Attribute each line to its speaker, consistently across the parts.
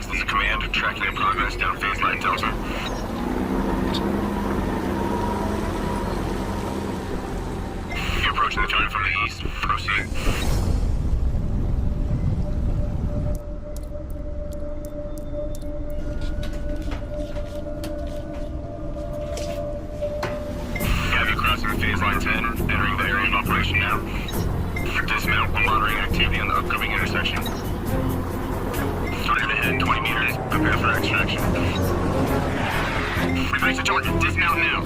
Speaker 1: Phoenix, this is Command. Tracking in progress down phase line Delta. You're approaching the target from the east. Proceed. Phase line 10, entering the area of operation now. Dismount while monitoring activity on the upcoming intersection. Target ahead, 20 meters. Prepare for extraction. We've reached the target. Dismount now.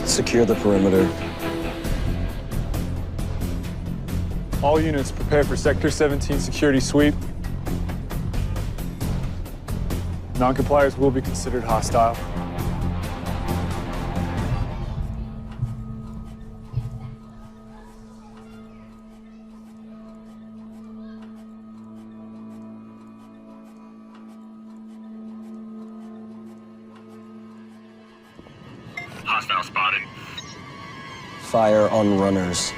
Speaker 2: Secure the perimeter.
Speaker 3: All units prepare for Sector 17 security sweep. Non-compliers will be considered hostile.
Speaker 1: Hostile spotted.
Speaker 2: Fire on runners.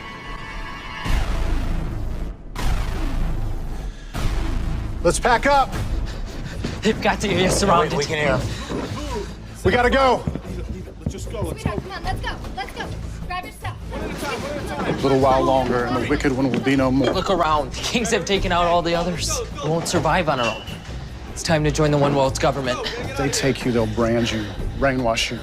Speaker 4: Let's pack up.
Speaker 5: They've got the area surrounded.
Speaker 4: We can hear. We gotta go.
Speaker 6: Let's just go. Let's go. Come on, let's go. Let's go. Grab your stuff.
Speaker 4: A little while longer, and the wicked one will be no more.
Speaker 5: Look around. The Kings have taken out all the others. We won't survive on our own. It's time to join the One World's government.
Speaker 4: If they take you, they'll brand you, brainwash you.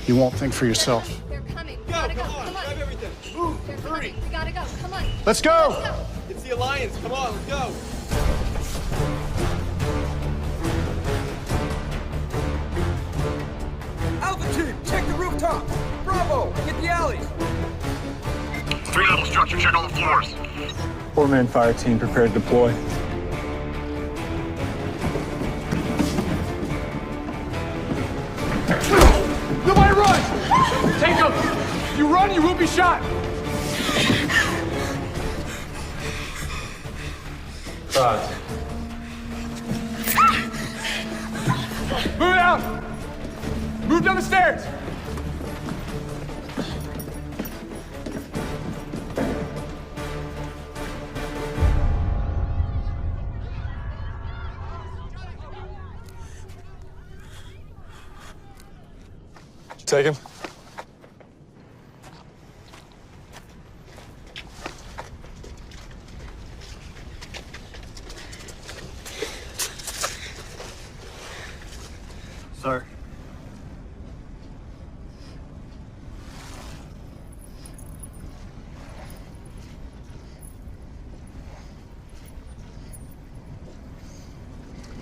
Speaker 4: You won't think for yourself.
Speaker 6: They're coming. We gotta go. Come on.
Speaker 7: Grab everything. Move.
Speaker 6: They're
Speaker 7: Hurry.
Speaker 6: coming. We gotta go. Come on.
Speaker 4: Let's go.
Speaker 6: Let's go.
Speaker 7: It's the Alliance. Come on, let's go.
Speaker 8: Alpha team, check the rooftop. Bravo, hit the alleys.
Speaker 1: 3-level structure. Check all the floors.
Speaker 3: 4-man fire team prepared to deploy.
Speaker 4: Nobody run! Take them! If you run, you will be shot! Move out! Move down the stairs!
Speaker 3: Take him.
Speaker 4: Sir.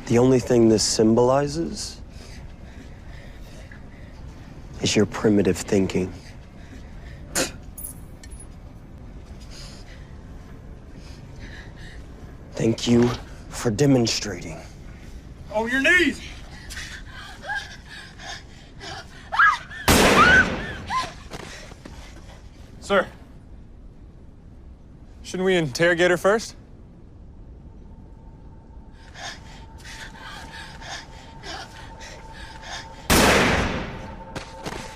Speaker 2: The only thing this symbolizes is your primitive thinking. Thank you for demonstrating.
Speaker 4: On your knees!
Speaker 3: Sir. Shouldn't we interrogate her first?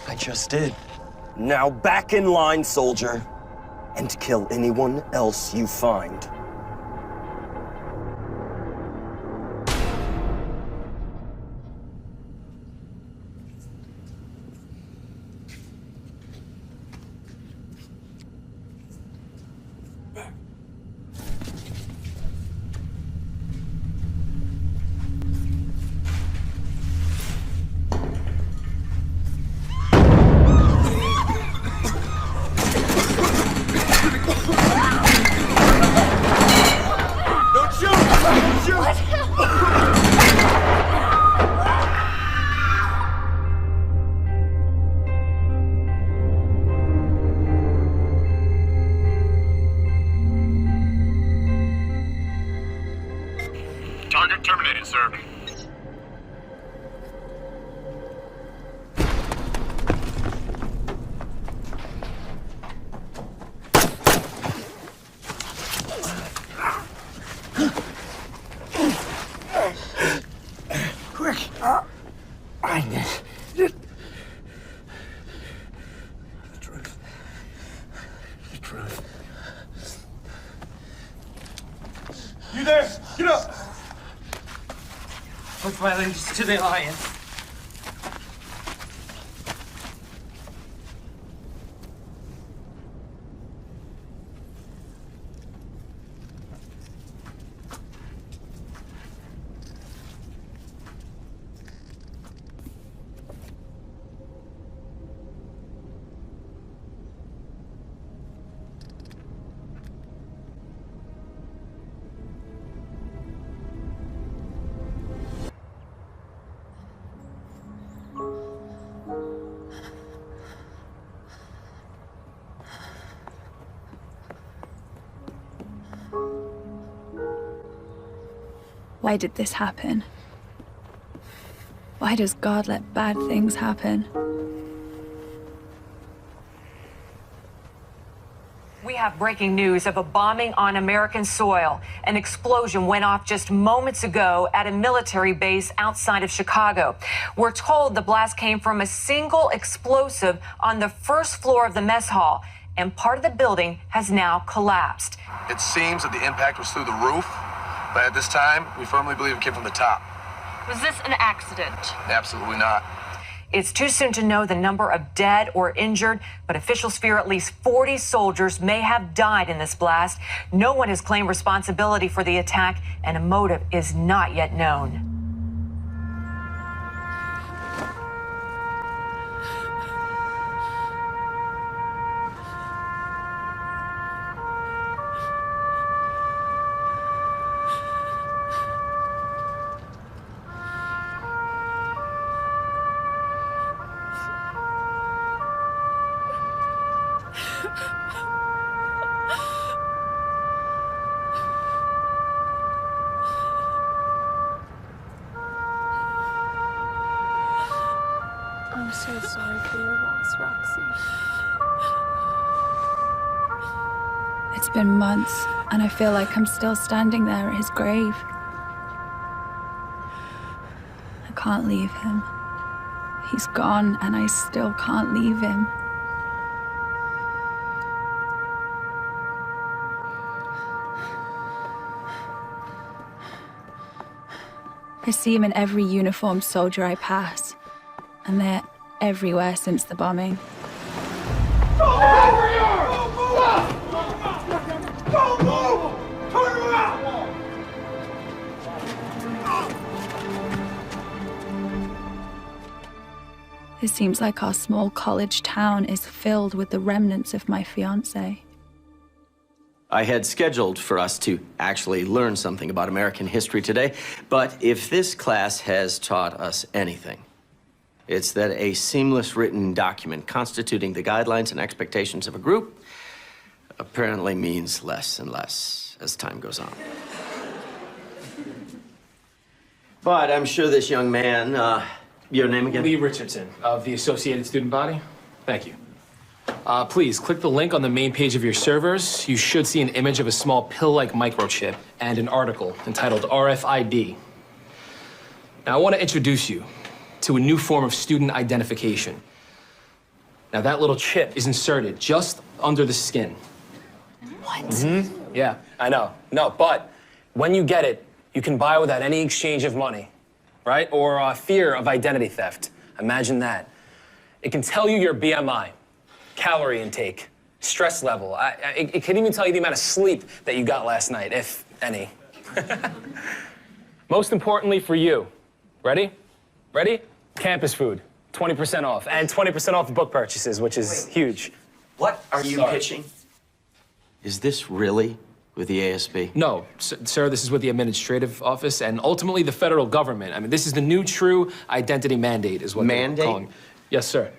Speaker 2: I just did. Now back in line, soldier, and kill anyone else you find.
Speaker 1: Target terminated, sir.
Speaker 8: Quick.
Speaker 7: You there? Get up!
Speaker 5: Put my allegiance to the Alliance.
Speaker 9: Why did this happen? Why does God let bad things happen?
Speaker 10: We have breaking news of a bombing on American soil. An explosion went off just moments ago at a military base outside of Chicago. We're told the blast came from a single explosive on the first floor of the mess hall, and part of the building has now collapsed.
Speaker 7: It seems that the impact was through the roof, but at this time, we firmly believe it came from the top.
Speaker 6: Was this an accident?
Speaker 7: Absolutely not.
Speaker 10: It's too soon to know the number of dead or injured, but officials fear at least 40 soldiers may have died in this blast. No one has claimed responsibility for the attack, and a motive is not yet known.
Speaker 6: I'm so sorry for your loss, Roxy.
Speaker 9: It's been months, and I feel like I'm still standing there at his grave. I can't leave him. He's gone, and I still can't leave him. I see him in every uniformed soldier I pass, and they're everywhere since the bombing. It seems like our small college town is filled with the remnants of my fiancé.
Speaker 11: I had scheduled for us to actually learn something about American history today, but if this class has taught us anything, it's that a seamless written document constituting the guidelines and expectations of a group apparently means less and less as time goes on. But I'm sure this young man, your name again?
Speaker 12: Lee Richardson of the Associated Student Body. Thank you. Please click the link on the main page of your servers. You should see an image of a small pill-like microchip and an article entitled RFID. Now, I want to introduce you to a new form of student identification. Now, that little chip is inserted just under the skin.
Speaker 9: What?
Speaker 12: Mm-hmm. Yeah, I know. No, but when you get it, you can buy without any exchange of money, right? Or fear of identity theft. Imagine that. It can tell you your BMI, calorie intake, stress level. It can even tell you the amount of sleep that you got last night, if any. Most importantly for you, ready? Ready? Campus food, 20% off, and 20% off book purchases, which is huge.
Speaker 11: What are you pitching? Is this really with the ASB?
Speaker 12: No, sir, this is with the administrative office and ultimately the federal government. I mean, this is the new true identity mandate is what they're calling it. Yes, sir.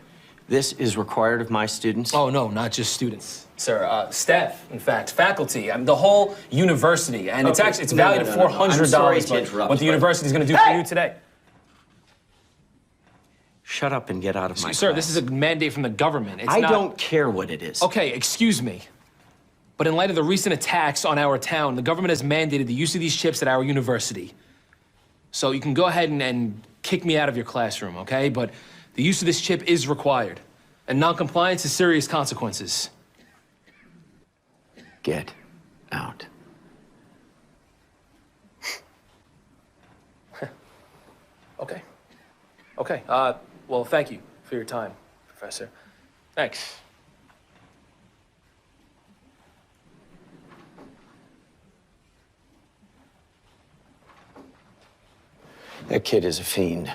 Speaker 11: This is required of my students?
Speaker 12: Oh, no, not just students, sir. Staff, in fact, faculty, I mean, the whole university. And it's actually, it's valued at $400.
Speaker 11: I'm sorry to interrupt,
Speaker 12: what the university's gonna do for you today.
Speaker 11: Shut up and get out of my
Speaker 12: Sir,
Speaker 11: class.
Speaker 12: this is a mandate from the government. It's
Speaker 11: I
Speaker 12: not...
Speaker 11: don't care what it is.
Speaker 12: Okay, excuse me. But in light of the recent attacks on our town, the government has mandated the use of these chips at our university. So you can go ahead and kick me out of your classroom, okay? But the use of this chip is required, and non-compliance has serious consequences.
Speaker 11: Get out.
Speaker 12: Okay. Okay. Well, thank you for your time, Professor. Thanks.
Speaker 11: That kid is a fiend.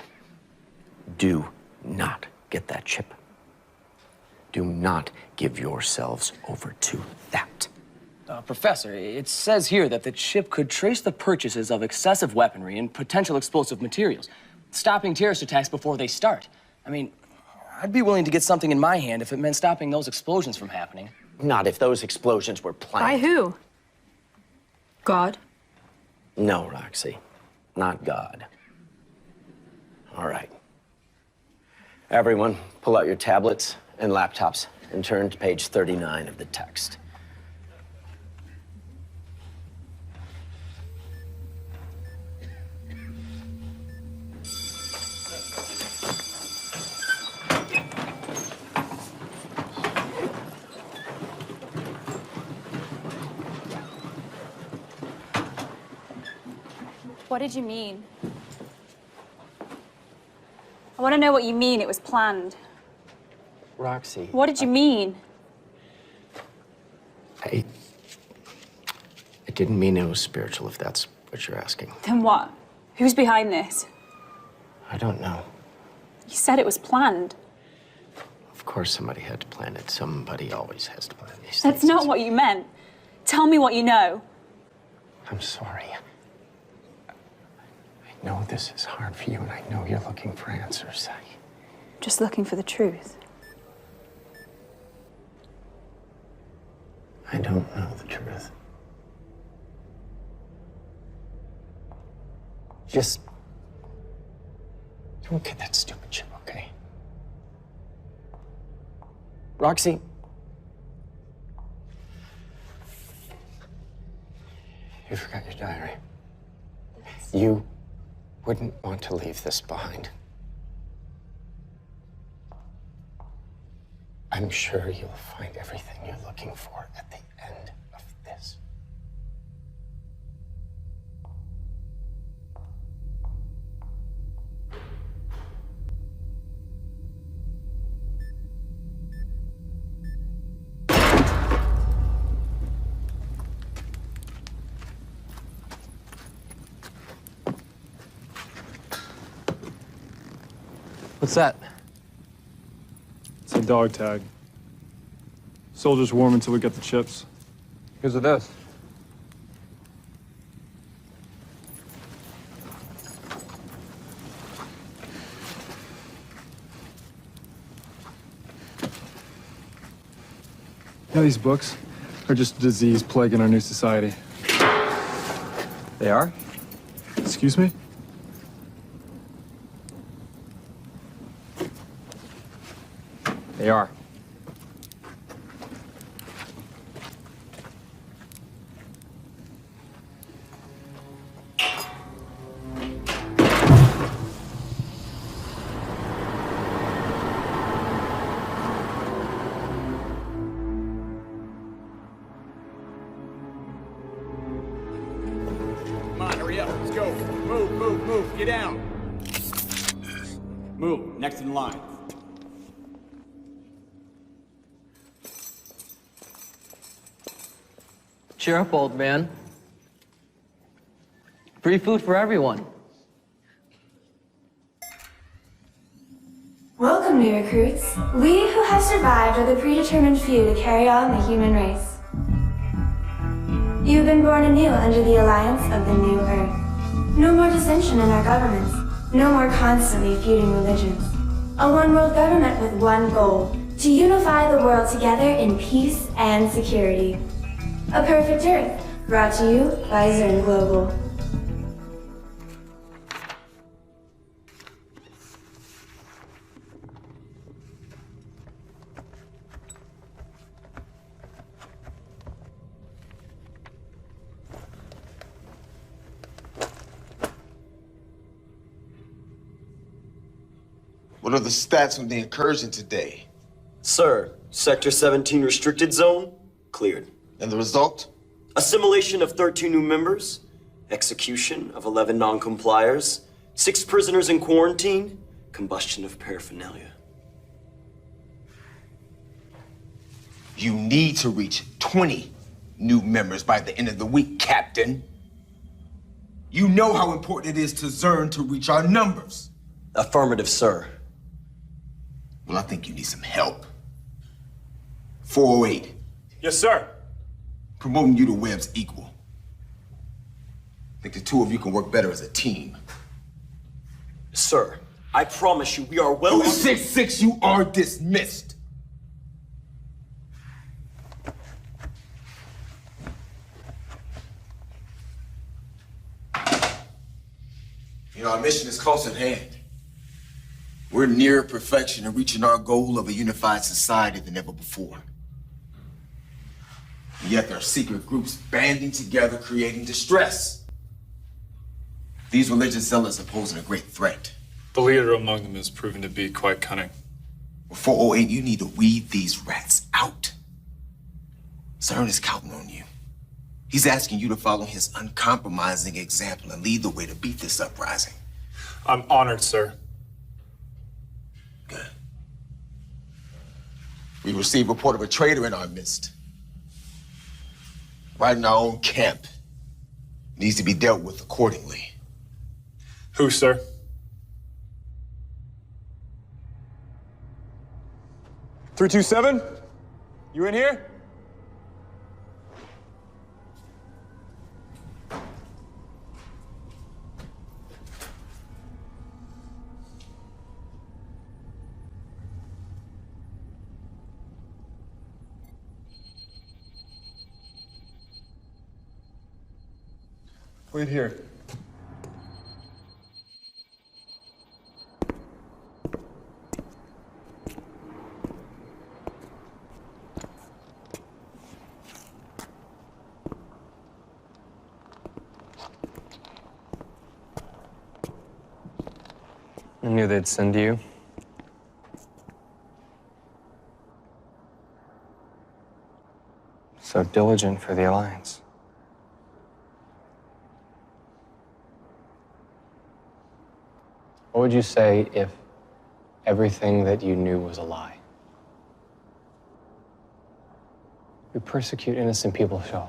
Speaker 11: Do not get that chip. Do not give yourselves over to that.
Speaker 5: Professor, it says here that the chip could trace the purchases of excessive weaponry and potential explosive materials, stopping terrorist attacks before they start. I mean, I'd be willing to get something in my hand if it meant stopping those explosions from happening.
Speaker 11: Not if those explosions were planned.
Speaker 9: By who? God?
Speaker 11: No, Roxy. Not God. All right. Everyone, pull out your tablets and laptops and turn to page 39 of the text.
Speaker 9: What did you mean? I want to know what you mean it was planned.
Speaker 11: Roxy.
Speaker 9: What did you mean?
Speaker 11: I didn't mean it was spiritual, if that's what you're asking.
Speaker 9: Then what? Who's behind this?
Speaker 11: I don't know.
Speaker 9: You said it was planned.
Speaker 11: Of course somebody had to plan it. Somebody always has to plan these things.
Speaker 9: That's not what you meant. Tell me what you know.
Speaker 11: I'm sorry. I know this is hard for you, and I know you're looking for answers.
Speaker 9: Just looking for the truth.
Speaker 11: I don't know the truth. Just don't get that stupid chip, okay? Roxy. You forgot your diary. You wouldn't want to leave this behind. I'm sure you'll find everything you're looking for at the end of this.
Speaker 5: What's that?
Speaker 3: It's a dog tag. Soldiers warm until we get the chips.
Speaker 4: Because of this.
Speaker 3: Yeah, these books are just a disease plaguing our new society.
Speaker 2: They are?
Speaker 3: Excuse me?
Speaker 2: They are.
Speaker 8: Come on, hurry up. Let's go. Move, move, move. Get down. Move. Next in line.
Speaker 5: Cheer up, old man. Free food for everyone.
Speaker 6: Welcome, new recruits. We who have survived are the predetermined few to carry on the human race. You've been born anew under the alliance of the new Earth. No more dissension in our governments. No more constantly feuding religions. A one-world government with one goal: to unify the world together in peace and security. A perfect Earth, brought to you by Zern Global.
Speaker 13: What are the stats on the incursion today?
Speaker 2: Sir, Sector 17 restricted zone, cleared.
Speaker 13: And the result?
Speaker 2: Assimilation of 13 new members, execution of 11 non-compliers, 6 prisoners in quarantine, combustion of paraphernalia.
Speaker 13: You need to reach 20 new members by the end of the week, Captain. You know how important it is to Zern to reach our numbers.
Speaker 2: Affirmative, sir.
Speaker 13: Well, I think you need some help. 408.
Speaker 3: Yes, sir.
Speaker 13: Promoting you to Webb's equal. I think the two of you can work better as a team.
Speaker 2: Sir, I promise you, we are well.
Speaker 13: 266, you are dismissed. You know, our mission is close at hand. We're nearer perfection and reaching our goal of a unified society than ever before. And yet there are secret groups banding together, creating distress. These religious zealots are posing a great threat.
Speaker 3: The leader among them has proven to be quite cunning.
Speaker 13: Well, 408, you need to weed these rats out. Zern is counting on you. He's asking you to follow his uncompromising example and lead the way to beat this uprising.
Speaker 3: I'm honored, sir.
Speaker 13: Good. We received report of a traitor in our midst. Right in our own camp. Needs to be dealt with accordingly.
Speaker 3: Who, sir? "327? You in here?" Wait here.
Speaker 14: I knew they'd send you. So diligent for the Alliance. What would you say if everything that you knew was a lie? We persecute innocent people, Shaw.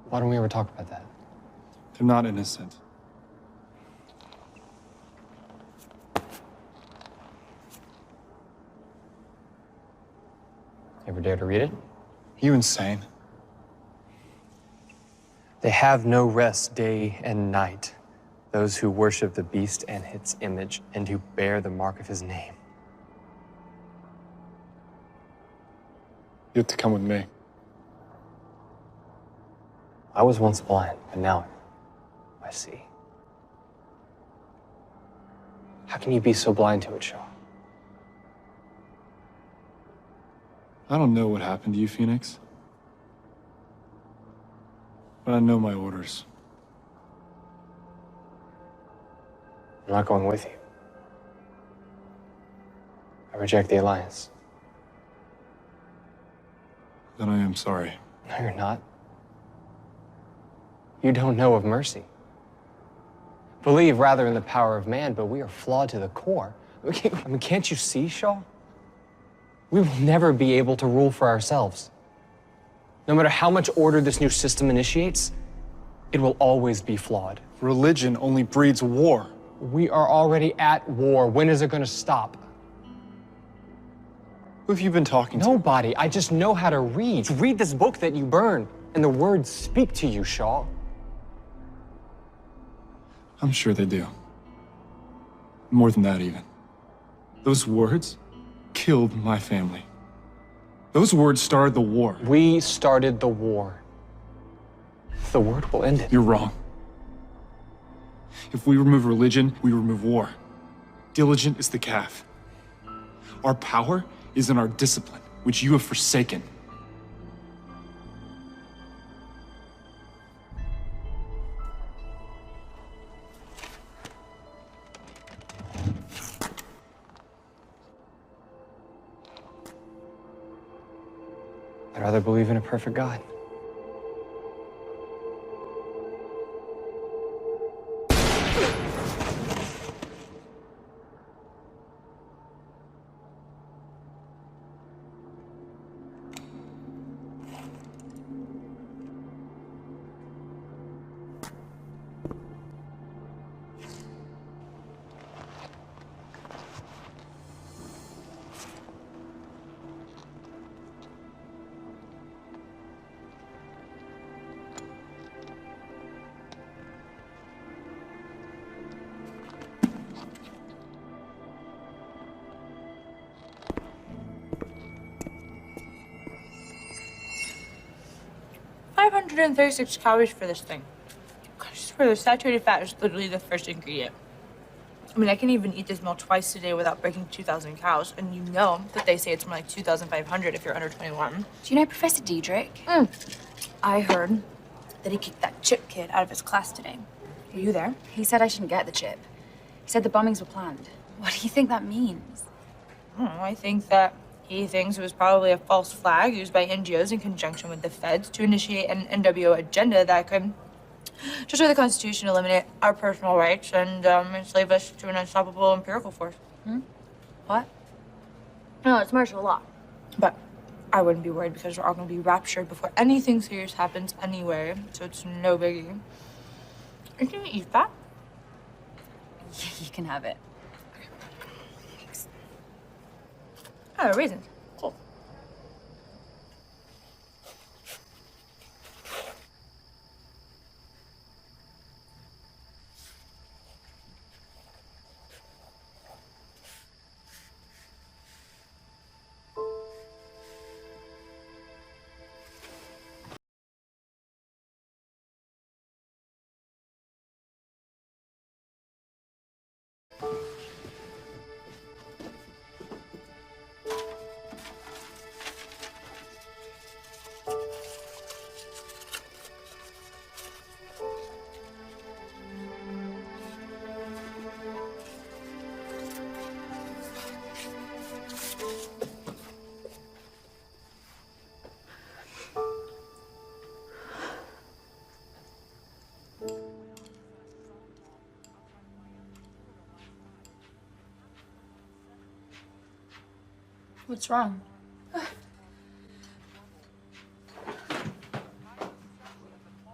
Speaker 14: Why don't we ever talk about that?
Speaker 3: They're not innocent.
Speaker 14: Ever dare to read it?
Speaker 3: You insane?
Speaker 14: They have no rest day and night, those who worship the beast and its image, and who bear the mark of his name.
Speaker 3: You have to come with me.
Speaker 14: I was once blind, but now I see. How can you be so blind to it, Shaw?
Speaker 3: I don't know what happened to you, Phoenix. But I know my orders.
Speaker 14: I'm not going with you. I reject the Alliance.
Speaker 3: Then I am sorry.
Speaker 14: No, you're not. You don't know of mercy. Believe rather in the power of man, but we are flawed to the core. I mean, can't you see, Shaw? We will never be able to rule for ourselves. No matter how much order this new system initiates, it will always be flawed.
Speaker 3: Religion only breeds war.
Speaker 14: We are already at war. When is it going to stop?
Speaker 3: Who have you been talking to?
Speaker 14: Nobody. I just know how to read. Read this book that you burned, and the words speak to you, Shaw.
Speaker 3: I'm sure they do. More than that, even. Those words killed my family. Those words started the war.
Speaker 14: We started the war. The word will end it.
Speaker 3: You're wrong. If we remove religion, we remove war. Diligent is the calf. Our power is in our discipline, which you have forsaken.
Speaker 14: I'd rather believe in a perfect God.
Speaker 15: 136 calories for this thing. I swear, the saturated fat is literally the first ingredient. I mean, I can even eat this meal twice a day without breaking 2,000 calories, and you know that they say it's more like 2,500 if you're under 21.
Speaker 9: Do you know Professor Diedrich?
Speaker 15: I heard that he kicked that chip kid out of his class today. Were you there?
Speaker 9: He said I shouldn't get the chip. He said the bombings were planned. What do you think that means?
Speaker 15: I don't know. I think that he thinks it was probably a false flag used by NGOs in conjunction with the feds to initiate an NWO agenda that could destroy the Constitution, eliminate our personal rights, and enslave us to an unstoppable empirical force.
Speaker 9: What?
Speaker 15: No, it's martial law. But I wouldn't be worried because we're all going to be raptured before anything serious happens anyway, so it's no biggie. Are you going to eat that?
Speaker 9: Yeah, you can have it.
Speaker 15: Thanks. Oh, raisins. Cool. What's wrong?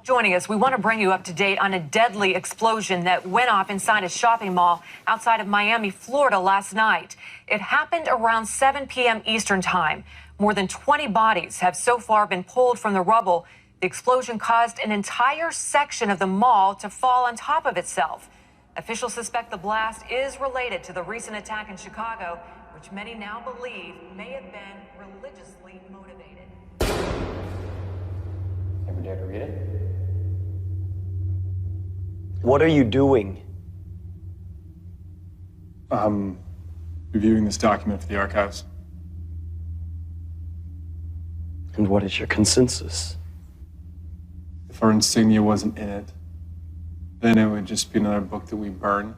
Speaker 10: Joining us, we want to bring you up to date on a deadly explosion that went off inside a shopping mall outside of Miami, Florida last night. It happened around 7 p.m. Eastern Time. More than 20 bodies have so far been pulled from the rubble. The explosion caused an entire section of the mall to fall on top of itself. Officials suspect the blast is related to the recent attack in Chicago, which many now believe may have been religiously motivated.
Speaker 14: Ever dare to read it?
Speaker 2: What are you doing?
Speaker 3: Reviewing this document for the archives.
Speaker 2: And what is your consensus?
Speaker 3: If our insignia wasn't in it, then it would just be another book that we burn.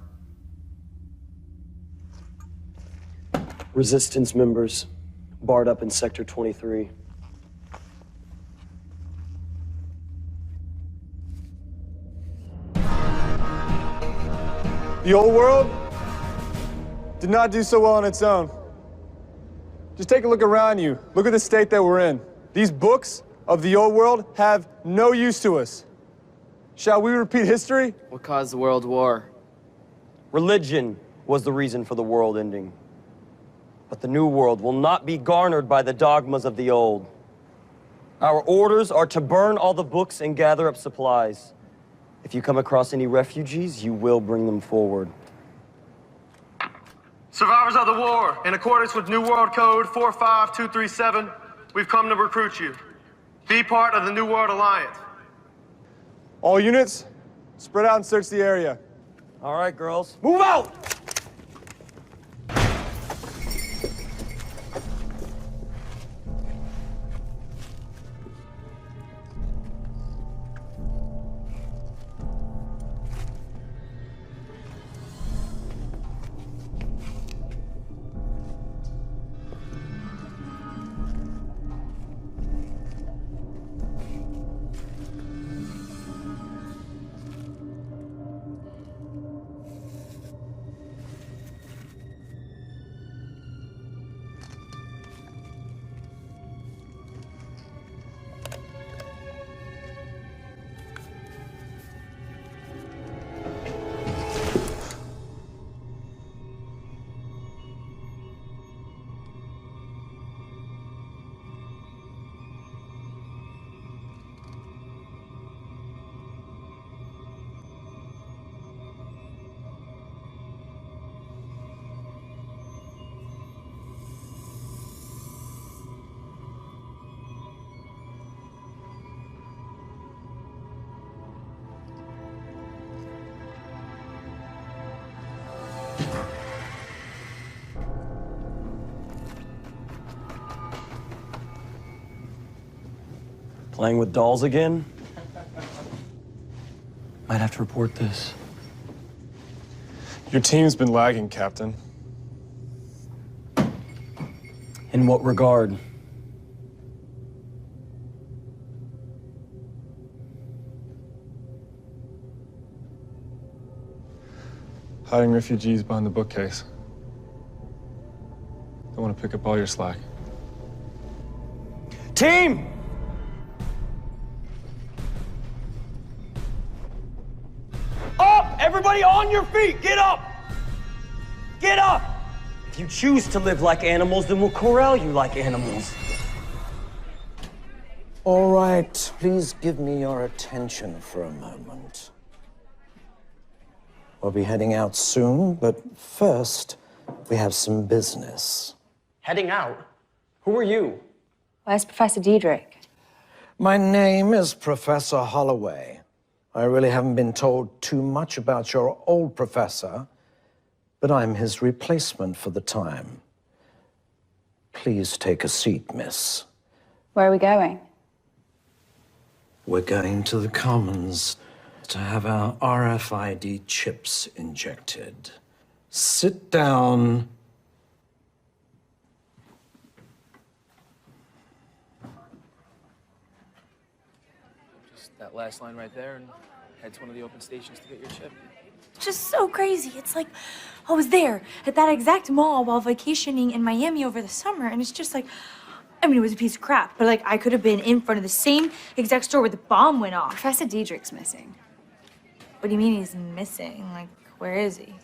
Speaker 2: Resistance members, barred up in Sector 23.
Speaker 4: The old world did not do so well on its own. Just take a look around you. Look at the state that we're in. These books of the old world have no use to us. Shall we repeat history?
Speaker 5: What caused the World War?
Speaker 2: Religion was the reason for the world ending. But the new world will not be garnered by the dogmas of the old. Our orders are to burn all the books and gather up supplies. If you come across any refugees, you will bring them forward.
Speaker 16: Survivors of the war, in accordance with New World Code 45237, we've come to recruit you. Be part of the New World Alliance.
Speaker 4: All units, spread out and search the area.
Speaker 2: All right, girls, move out! Playing with dolls again? Might have to report this.
Speaker 4: Your team's been lagging, Captain.
Speaker 2: In what regard?
Speaker 4: Hiding refugees behind the bookcase. Don't want to pick up all your slack.
Speaker 2: Team! Up! Everybody on your feet! Get up! Get up! If you choose to live like animals, then we'll corral you like animals.
Speaker 17: All right, please give me your attention for a moment. We'll be heading out soon, but first, we have some business.
Speaker 5: Heading out? Who are you?
Speaker 9: Where's Professor Diedrich?
Speaker 17: My name is Professor Holloway. I really haven't been told too much about your old professor, but I'm his replacement for the time. Please take a seat, miss.
Speaker 9: Where are we going?
Speaker 17: We're going to the Commons to have our RFID chips injected. Sit down.
Speaker 12: Just that last line right there and head to one of the open stations to get your chip.
Speaker 15: It's just so crazy. It's like I was there at that exact mall while vacationing in Miami over the summer, and it's just like, I mean, it was a piece of crap, but like I could have been in front of the same exact store where the bomb went off.
Speaker 9: Professor Diedrich's missing.
Speaker 15: What do you mean he's missing? Like, where is he?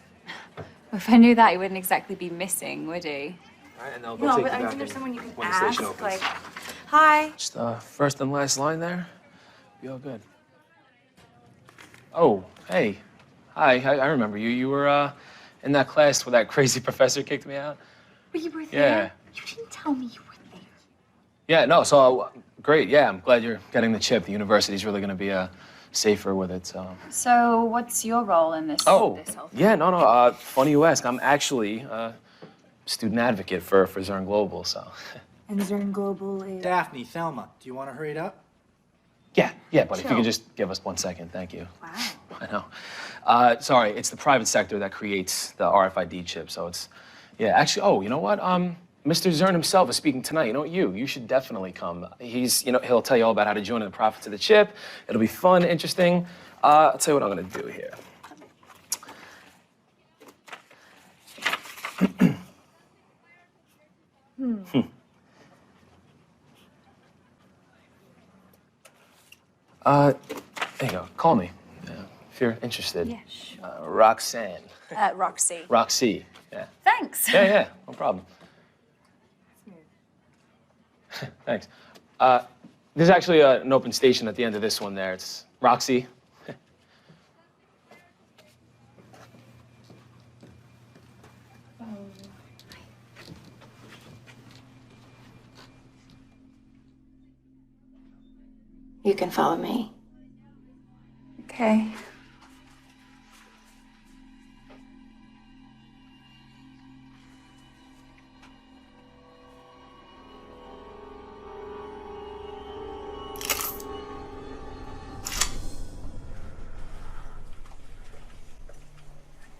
Speaker 9: If I knew that, he wouldn't exactly be missing, would he?
Speaker 12: All right, and they'll
Speaker 15: No,
Speaker 12: take
Speaker 15: but
Speaker 12: you
Speaker 15: I
Speaker 12: back
Speaker 15: think there's
Speaker 12: in
Speaker 15: someone you can
Speaker 12: when the station
Speaker 15: ask.
Speaker 12: opens.
Speaker 15: Like, hi.
Speaker 12: Just first and last line there. Be all good. Oh, hey. Hi, I remember you. You were in that class where that crazy professor kicked me out.
Speaker 15: But you were
Speaker 12: Yeah.
Speaker 15: there? You didn't tell me you were there.
Speaker 12: Yeah, no, so great. Yeah, I'm glad you're getting the chip. The university's really going to be safer with it, so.
Speaker 9: So, what's your role in this?
Speaker 12: Oh,
Speaker 9: this whole thing?
Speaker 12: yeah, no. Funny you ask. I'm actually a student advocate for Zern Global, so.
Speaker 15: And Zern Global is...
Speaker 8: Daphne, Thelma, do you want to hurry it up?
Speaker 12: Yeah, but if you
Speaker 15: Chill.
Speaker 12: could just give us 1 second, thank you.
Speaker 15: Wow.
Speaker 12: I know. Sorry, it's the private sector that creates the RFID chip, so it's, yeah, actually, oh, you know what? Mr. Zern himself is speaking tonight. You know what, you should definitely come. He'll tell you all about how to join in the profits of the chip. It'll be fun, interesting. I'll tell you what I'm gonna do here. There you go, call me if you're interested.
Speaker 9: Yeah, sure.
Speaker 12: Roxanne.
Speaker 9: Roxy.
Speaker 12: Roxy, yeah.
Speaker 9: Thanks.
Speaker 12: Yeah, no problem. Thanks. There's actually an open station at the end of this one there. It's Roxy.
Speaker 6: You can follow me.
Speaker 9: Okay.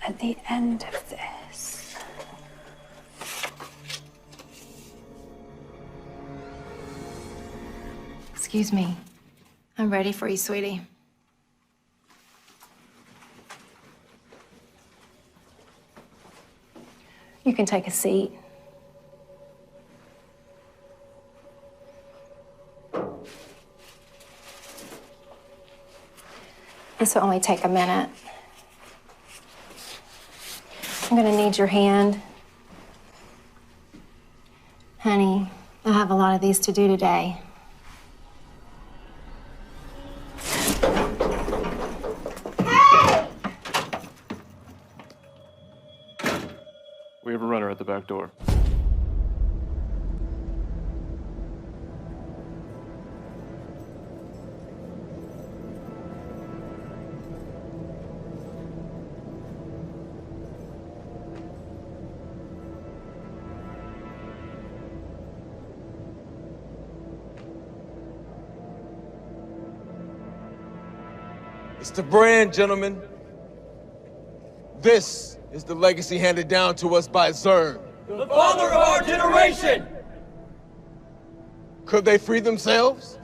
Speaker 9: At the end of this.
Speaker 6: Excuse me. I'm ready for you, sweetie. You can take a seat. This will only take a minute. I'm gonna need your hand. Honey, I have a lot of these to do today.
Speaker 4: We have a runner at the back door.
Speaker 7: It's the brand, gentlemen. This is the legacy handed down to us by Zern.
Speaker 2: The father of our generation!
Speaker 7: Could they free themselves?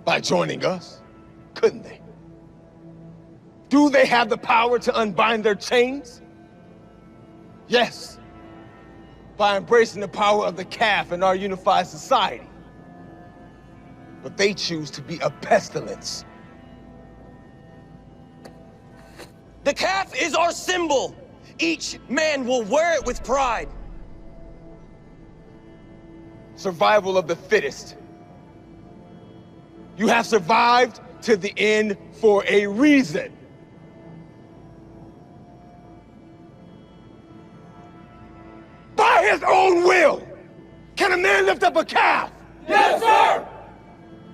Speaker 7: By joining us? Couldn't they? Do they have the power to unbind their chains? Yes. By embracing the power of the calf in our unified society. But they choose to be a pestilence.
Speaker 2: The calf is our symbol. Each man will wear it with pride.
Speaker 7: Survival of the fittest. You have survived to the end for a reason. By his own will, can a man lift up a calf?
Speaker 8: Yes, sir!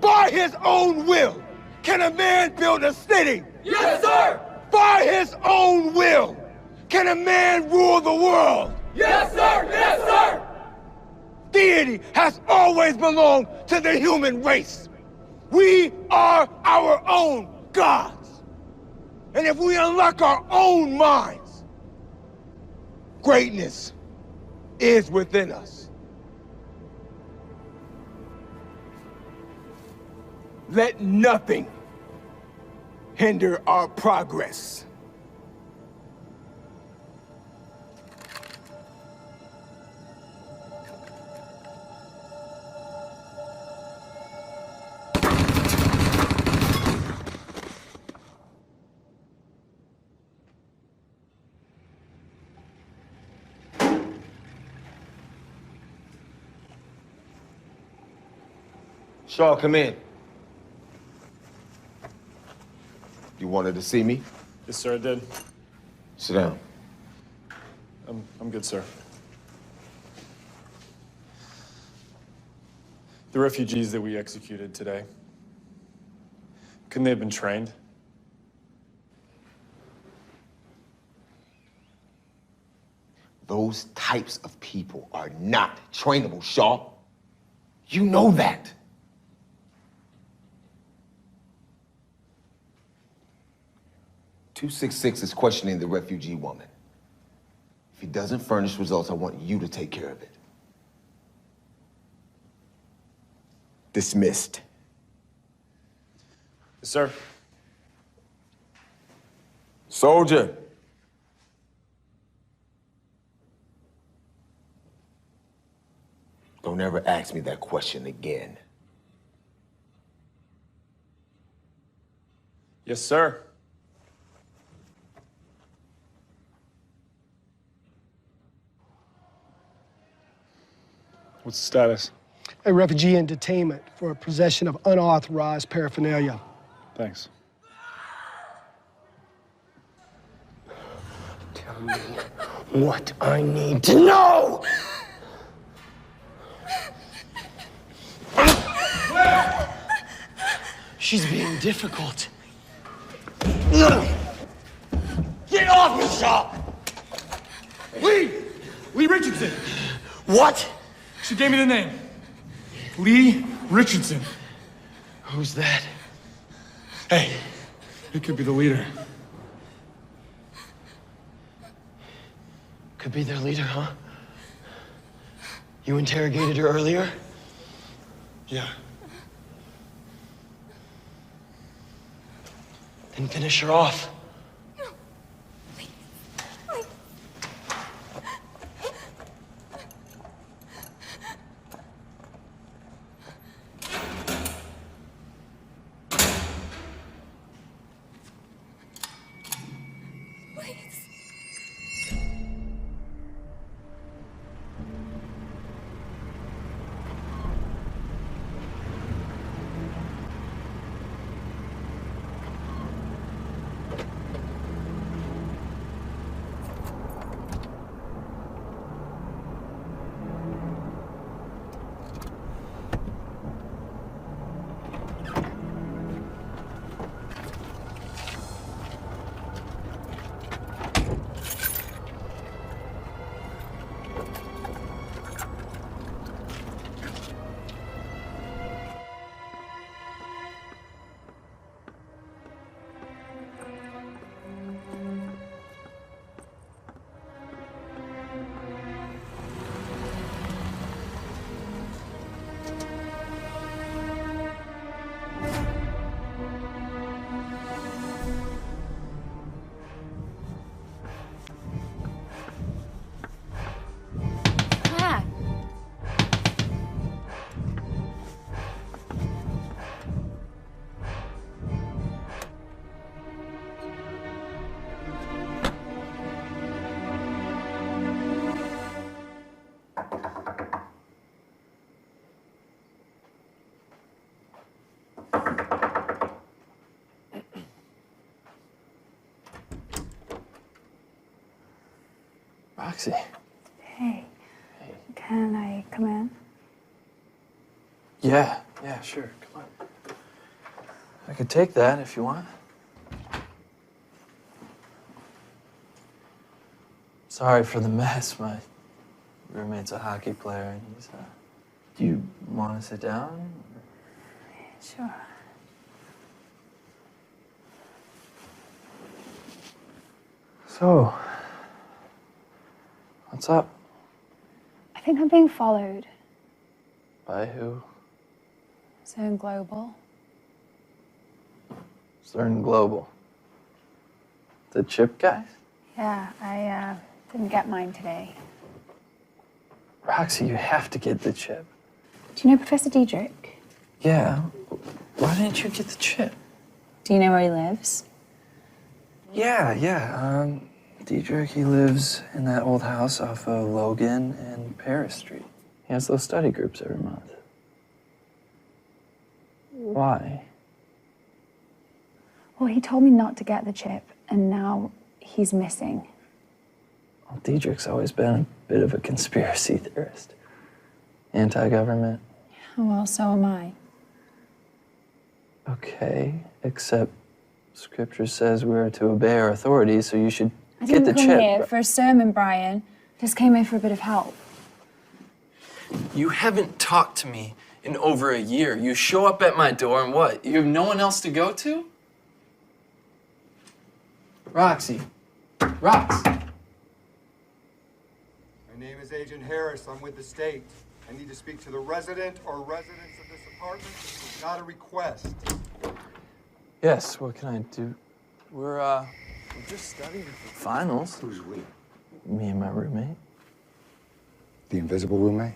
Speaker 7: By his own will, can a man build a city?
Speaker 8: Yes, sir!
Speaker 7: By his own will, can a man rule the world?
Speaker 8: Yes, sir! Yes, sir!
Speaker 7: Deity has always belonged to the human race. We are our own gods. And if we unlock our own minds, greatness is within us. Let nothing hinder our progress. Shaw, come in. You wanted to see me?
Speaker 4: Yes, sir, I did.
Speaker 7: Sit down.
Speaker 4: I'm good, sir. The refugees that we executed today, couldn't they have been trained?
Speaker 7: Those types of people are not trainable, Shaw. You know that. 266 is questioning the refugee woman. If he doesn't furnish results, I want you to take care of it. Dismissed.
Speaker 4: Yes, sir.
Speaker 7: Soldier. Don't ever ask me that question again.
Speaker 4: Yes, sir. What's the status?
Speaker 18: A refugee in detainment for possession of unauthorized paraphernalia.
Speaker 4: Thanks.
Speaker 2: Tell me what I need to know! She's being difficult. Get off me, Shaw!
Speaker 3: Lee Richardson.
Speaker 2: What?
Speaker 3: She gave me the name. Lee Richardson.
Speaker 2: Who's that?
Speaker 3: Hey, it could be the leader.
Speaker 2: Could be their leader, huh? You interrogated her earlier?
Speaker 3: Yeah.
Speaker 2: Then finish her off.
Speaker 19: Roxy.
Speaker 9: Hey. Can I come in?
Speaker 19: Yeah, sure. Come on. I could take that if you want. Sorry for the mess. My roommate's a hockey player, and he's. Do you want to sit down?
Speaker 9: Sure.
Speaker 19: So, what's up?
Speaker 9: I think I'm being followed.
Speaker 19: By who?
Speaker 9: Zone Global.
Speaker 19: CERN Global. The chip guys?
Speaker 9: Yeah, I didn't get mine today.
Speaker 19: Roxy, you have to get the chip.
Speaker 9: Do you know Professor Diedrich?
Speaker 19: Yeah. Why didn't you get the chip?
Speaker 9: Do you know where he lives?
Speaker 19: Yeah. Diedrich, he lives in that old house off of Logan and Paris Street. He has those study groups every month. Why?
Speaker 9: Well, he told me not to get the chip, and now he's missing.
Speaker 19: Well, Diedrich's always been a bit of a conspiracy theorist. Anti-government.
Speaker 9: Well, so am I.
Speaker 19: Okay, except Scripture says we are to obey our authorities, so you should
Speaker 9: I
Speaker 19: get the
Speaker 9: didn't come here
Speaker 19: chip.
Speaker 9: for a sermon, Brian. Just came here for a bit of help.
Speaker 19: You haven't talked to me in over a year. You show up at my door and what? You have no one else to go to? Roxy. Rox.
Speaker 20: My name is Agent Harris. I'm with the state. I need to speak to the resident or residents of this apartment. This is not a request.
Speaker 19: Yes, what can I do? We're just studying for finals.
Speaker 20: Who's we?
Speaker 19: Me and my roommate.
Speaker 20: The invisible roommate?